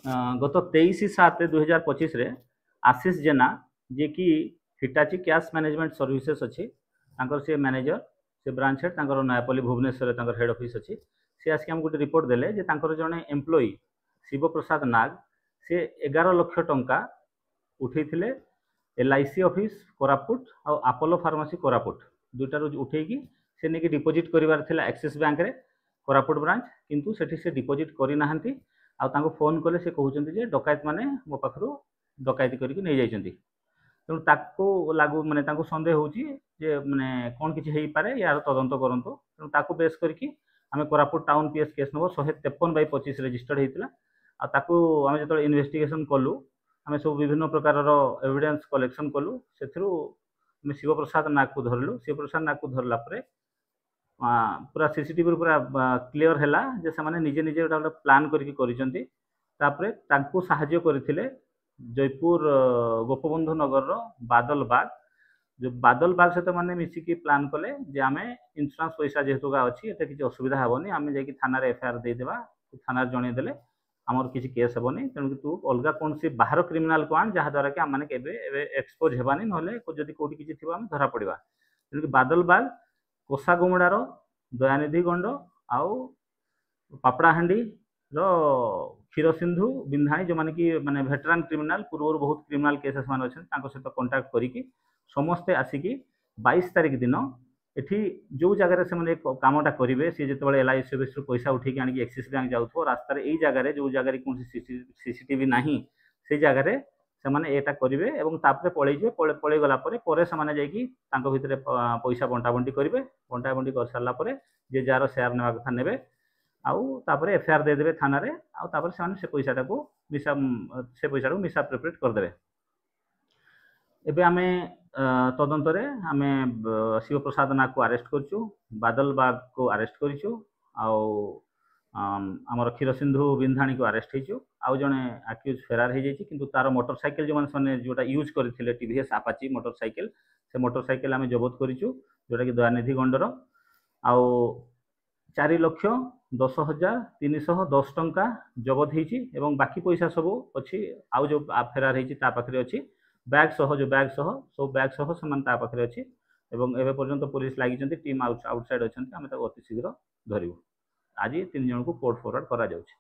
गत 23/7/2025 रे आशीष जेना जे कि हिटाची कैश मैनेजमेंट सर्विसेस अच्छी से मैनेजर से branch head Nayapalli Bhubaneswar head office अच्छी सी आसिक आमको गोटे रिपोर्ट देले जे जड़े एम्प्लॉई शिव प्रसाद नाग से 11 लाख टंका उठे LIC ऑफिस कोरापुट और अपोलो फार्मेसी कोरापुट दुईटार उठे से नहीं डिपोजिट कर एक्सिस बैंक रे कोरापुट ब्रांच किंतु सेठी से डिपोजिट करना आउ फोन कले से कहते जे डकायत माने मो पाखु डकायती करके नहीं जाइछन्ती तेणु ताको लागू माने ताको संदेह होची जे माने कौन किछि हेई पारे यार तदंत करंतो तेणु ताको बेस करके आमे Koraput town PS case number 153/25 registered हेतिला आ ताको आमे जतो इन्वेस्टिगेशन कलु आमे सब विभिन्न प्रकार एविडेंस कलेक्शन कलु सेथरु आमे शिव प्रसाद नाग को धरलु शिव प्रसाद नाग को धरला परे पूरा सीसीटीवी पूरा क्लियर है जे से निजे निजे गोटे प्लान करके साहाଯ୍य करथिले जयपुर गोपबंधु नगर बादल बाग जो बादल बाग सहित मैंने मिसिकी प्लान कले जे आमे इंश्योरेंस पैसा जेहेतु अच्छी एटा किसी असुविधा हेनी आम जा थाना FIR देदेबा थाना जनईदेले आमर किसी केस हेनी तेणु तू अलग कौन सी बाहर क्रिमिनाल को आन जहाँद्वारा कि आम एक्सपोज हेबानी ना जदि कौटी किसी थी आम धरा पड़ा तेणुक बादल बाग कोसागुमुड़ार दयानिधि गंड आउ पापड़ाहांडी क्षीरसिंधु बिंधाणी जो माने कि माने वेटरान क्रिमिनाल पूर्व बहुत क्रिमिनाल केसेस मान अच्छे सहित कंटाक्ट करी समस्ते आसिकी 22 तारिख दिन एठी जो जगह से कामटा करेंगे सी जो LIC ऑफिस पैसा उठे आनिक एक्सिस बैंक जाऊँ रास्तार यही जगह जो जगह कौन CCTV ना से जगह से माने एटा करेंगे और तापर पलैजे पलै गलापर से भितर पैसा बंटा बंटी करेंगे बंटा बंटी कर सारापर जे जार सेयार नेवा कथा नेबे आउ तापर FIR देदेवे थाना रे आउ तापर से पैसाटा को मिसा प्रिपेट करदे एबे आमे तदंतरे आमे शिव प्रसाद नाग को अरेस्ट करछु बादल बाग को अरेस्ट करिछु आउ आमर क्षीरसिंधु बिंधाणी को अरेस्ट होइछु आउ जने अक्यूज फेरार हो जाइछि किंतु तार मोटरसाइकिल जो माने जोटा यूज करथिले TVS आपाची मोटरसाइकिल से मोटरसाइकिल आमे जबत करिछु जोटा कि दयानिधि गंडर आउ 4,10,310 टंका जबत होइछि एवं बाकी पैसा सब अछि आउ जो फेरार होइछि ता पाखरे अछि बैग सह जो बैग सह सब बैग सह समान ता पाखरे अछि एवं एबे पर्यंत पुलिस लागि टीम आउटसाइड अछि आमे ताको अति शीघ्र धरिबु आज 3 जन को कोर्ट फॉरवर्ड करा जाउछि।